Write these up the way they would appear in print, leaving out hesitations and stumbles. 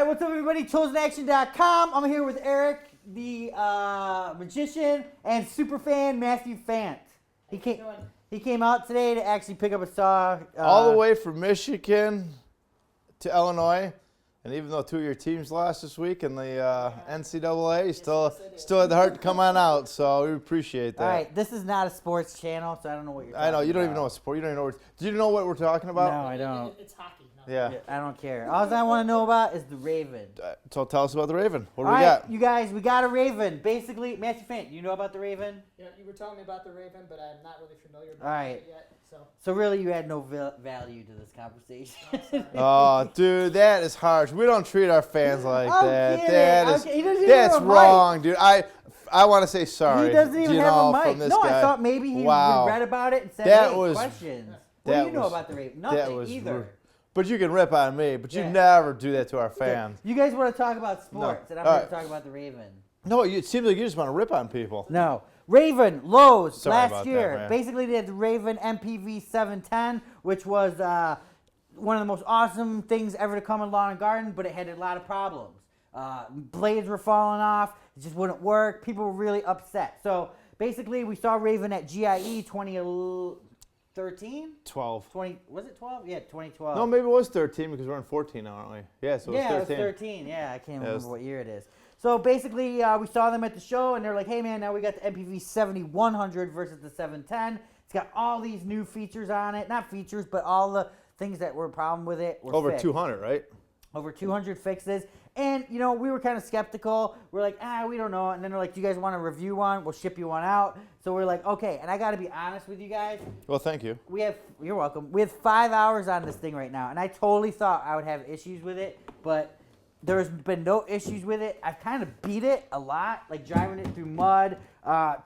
what's up, everybody? ChosenAction.com. I'm here with Eric, the magician, and superfan Matthew Fant. He came out today to actually pick up a saw. All the way from Michigan to Illinois. And even though two of your teams lost this week in the NCAA, you still had the heart to come on out. So we appreciate that. All right, this is not a sports channel, so I don't know what you're talking about. I know, you don't even know what sport. You don't even know do you know what we're talking about? No, I don't. It's hockey. No. Yeah. I don't care. All I want to know about is the Raven. So tell us about the Raven. What do All we right, got? you guys, we got a Raven. Basically, Matthew Fant, you know about the Raven? Yeah, you were telling me about the Raven, but I'm not really familiar All right. with it yet. So really, you had no value to this conversation. Oh, dude, that is harsh. We don't treat our fans like that. Kidding. That's wrong, dude. I want to say sorry. He doesn't even have a mic. No, guy. I thought maybe he read about it and said, that hey, was, questions. What do you know about the Raven? Nothing either. Rude. But you can rip on me, but you never do that to our fans. You guys want to talk about sports, and I'm going to talk about the Raven. No, it seems like you just want to rip on people. No. Raven, Lowe's, Sorry last about year. that, man. Basically, they had the Raven MPV 710, which was one of the most awesome things ever to come in lawn and garden, but it had a lot of problems. Blades were falling off. It just wouldn't work. People were really upset. So basically, we saw Raven at GIE 2013? 12. Was it 12? Yeah, 2012. No, maybe it was 13 because we're in 14 now, aren't we? Yeah, so it was 13. Yeah, it was 13. Yeah, I can't remember what year it is. So basically, we saw them at the show, and they're like, hey, man, now we got the MPV 7100 versus the 710. It's got all these new features on it. Not features, but all the things that were a problem with it were Over fixed. 200, right? Over 200 fixes. And, you know, we were kind of skeptical. We're like, we don't know. And then they're like, do you guys want to review one? We'll ship you one out. So we're like, okay. And I got to be honest with you guys. Well, thank you. You're welcome. We have 5 hours on this thing right now. And I totally thought I would have issues with it. But there's been no issues with it. I've kind of beat it a lot, like driving it through mud,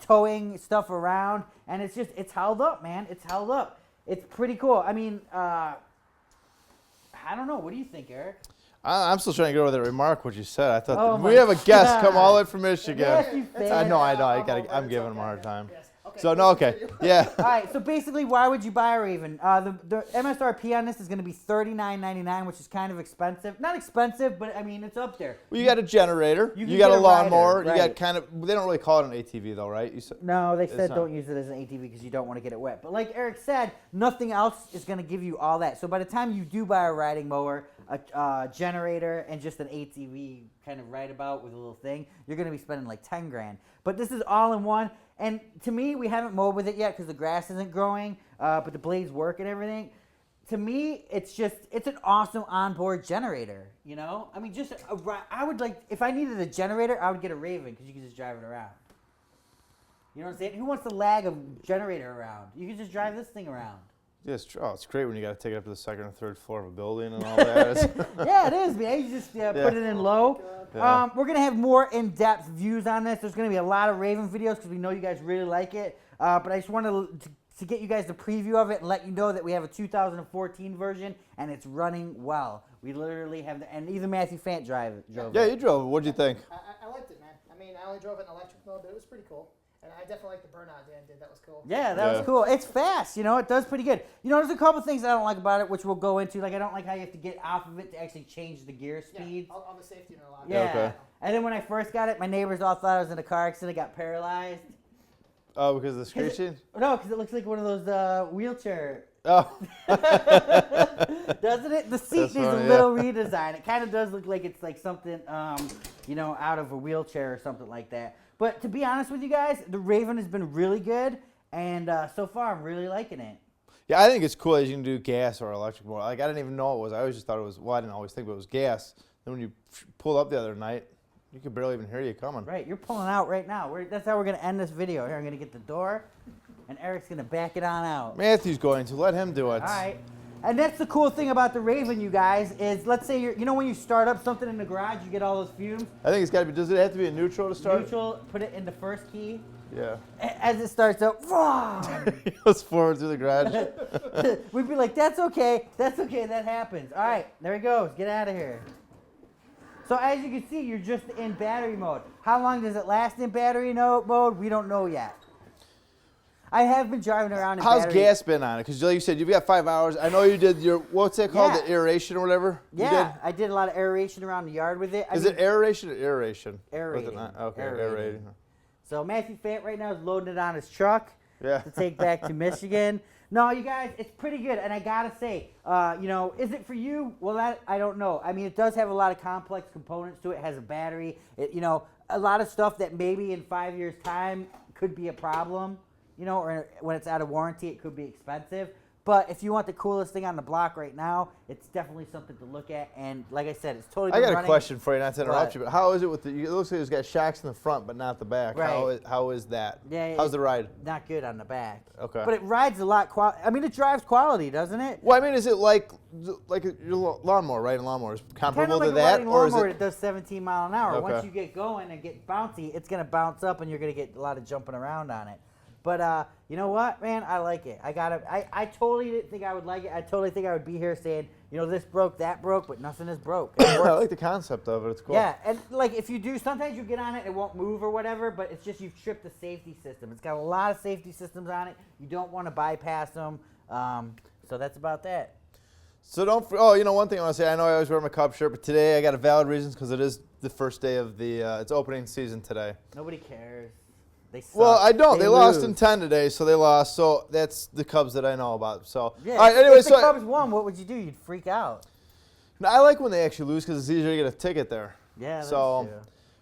towing stuff around. And it's held up, man. It's held up. It's pretty cool. I mean, I don't know. What do you think, Eric? I'm still trying to get over that remark, what you said. I thought we have a guest come all the way from Michigan. I know. I'm giving him a hard time. Yes. Okay, So, no, okay. Yeah. All right, so basically, why would you buy a Raven? The MSRP on this is going to be $39.99, which is kind of expensive. Not expensive, but, I mean, it's up there. Well, you got a generator. You got a lawnmower. You got kind of, they don't really call it an ATV, though, right? No, they said don't use it as an ATV because you don't want to get it wet. But like Eric said, nothing else is going to give you all that. So by the time you do buy a riding mower, a generator, and just an ATV kind of ride about with a little thing, you're going to be spending like 10 grand. But this is all in one. And to me, we haven't mowed with it yet because the grass isn't growing, but the blades work and everything. To me, it's an awesome onboard generator, you know? I mean, I would like, if I needed a generator, I would get a Raven because you can just drive it around. You know what I'm saying? Who wants to lag a generator around? You can just drive this thing around. Yeah, it's great when you got to take it up to the second or third floor of a building and all that. Yeah, it is, man. You just put it in low. Yeah. We're going to have more in-depth views on this. There's going to be a lot of Raven videos because we know you guys really like it. But I just wanted to get you guys the preview of it and let you know that we have a 2014 version, and it's running well. We literally have and even Matthew Fant drove it. Yeah, you drove it. What'd you think? I liked it, man. I mean, I only drove it in electric mode, but it was pretty cool. And I definitely like the burnout Dan did. That was cool. Yeah, that was cool. It's fast, you know. It does pretty good. You know, there's a couple things I don't like about it, which we'll go into. Like, I don't like how you have to get off of it to actually change the gear speeds. Yeah, all the safety interlocks. Yeah. Okay. And then when I first got it, my neighbors all thought I was in a car accident. I got paralyzed. Oh, because of the screeching? No, because it looks like one of those wheelchair. Oh. Doesn't it? The seat needs a little redesign. It kind of does look like it's like something, you know, out of a wheelchair or something like that. But to be honest with you guys, the Raven has been really good, and so far I'm really liking it. Yeah, I think it's cool that you can do gas or electric motor. Like, I didn't even know it was. I always just thought it was, well, I didn't always think it was gas. Then when you pulled up the other night, you could barely even hear you coming. Right, you're pulling out right now. That's how we're going to end this video. Here, I'm going to get the door, and Eric's going to back it on out. Matthew's going to. Let him do it. All right. And that's the cool thing about the Raven, you guys, is let's say you know when you start up something in the garage, you get all those fumes? I think it's got to be, does it have to be a neutral to start? Neutral, put it in the first key. Yeah. As it starts up, He goes forward through the garage. we'd be like, that's okay, that happens. All right, there he goes, get out of here. So as you can see, you're just in battery mode. How long does it last in battery mode? We don't know yet. I have been driving around in How's battery. gas been on it? Because like you said, you've got 5 hours. I know you did your, what's that called? Yeah. The aeration or whatever? You Yeah, did? I did a lot of aeration around the yard with it. Is it aeration or aeration? Aerating. Okay, Aerating. aerating. So Matthew Fant right now is loading it on his truck Yeah. to take back to Michigan. No, you guys, it's pretty good. And I got to say, you know, is it for you? Well, that I don't know. I mean, it does have a lot of complex components to it. It has a battery. You know, a lot of stuff that maybe in 5 years' time could be a problem, you know, or when it's out of warranty, it could be expensive. But if you want the coolest thing on the block right now, it's definitely something to look at. And like I said, it's totally I been got a running. question for you, not to interrupt What? you, but how is it with the, it looks like it's got shocks in the front, but not the back. Right. How is that? Yeah, How's the ride? Not good on the back. Okay. But it rides a lot. I mean, it drives quality, doesn't it? Well, I mean, is it like your lawnmower, right? A lawnmower is comparable Kind to of like that, a riding or is lawnmower it? that does 17 mile an hour. Okay. Once you get going and get bouncy, it's gonna bounce up, and you're gonna get a lot of jumping around on it. But you know what, man? I like it. I totally didn't think I would like it. I totally think I would be here saying, you know, this broke, that broke, but nothing is broke. It I works. like the concept of it. It's cool. Yeah, and like if you do, sometimes you get on it, it won't move or whatever, but it's just you've tripped the safety system. It's got a lot of safety systems on it. You don't want to bypass them. So that's about that. So don't. Oh, you know, one thing I want to say. I know I always wear my Cub shirt, but today I got a valid reason because it is the first day of the. It's opening season today. Nobody cares. They suck. Well, I don't. They lost lose. in 10 today, so they lost. So that's the Cubs that I know about. So Yeah. all right. Anyway, if the so Cubs won, what would you do? You'd freak out. I like when they actually lose because it's easier to get a ticket there. Yeah, that's So, true.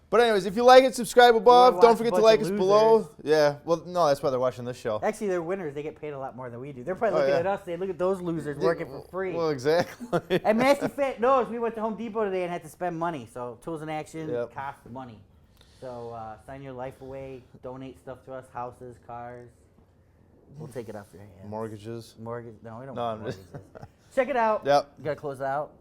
But anyways, if you like it, subscribe above. watch Don't a forget to bunch like of us losers. below. Yeah. Well, no, that's why they're watching this show. Actually, they're winners. They get paid a lot more than we do. They're probably Oh, looking yeah. at us saying, look at those losers working for free. Well, exactly. And Matthew Fant knows we went to Home Depot today and had to spend money. So Tools in Action Yep. costs money. So sign your life away. Donate stuff to us. Houses, cars. We'll take it off your hands. Mortgages. Mortgage? No, we don't No, want I'm just- mortgages. Check it out. Yep. You got to close it out.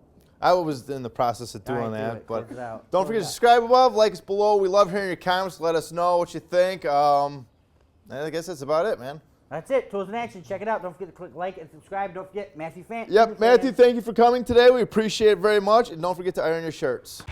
I was in the process of All doing right, do that, it. but Close it out. don't Close forget it to out. subscribe above, like us below. We love hearing your comments. Let us know what you think. I guess that's about it, man. That's it. Tools in Action. Check it out. Don't forget to click like and subscribe. Don't forget Matthew Fant. Yep, Matthew, thank you for coming today. We appreciate it very much. And don't forget to iron your shirts.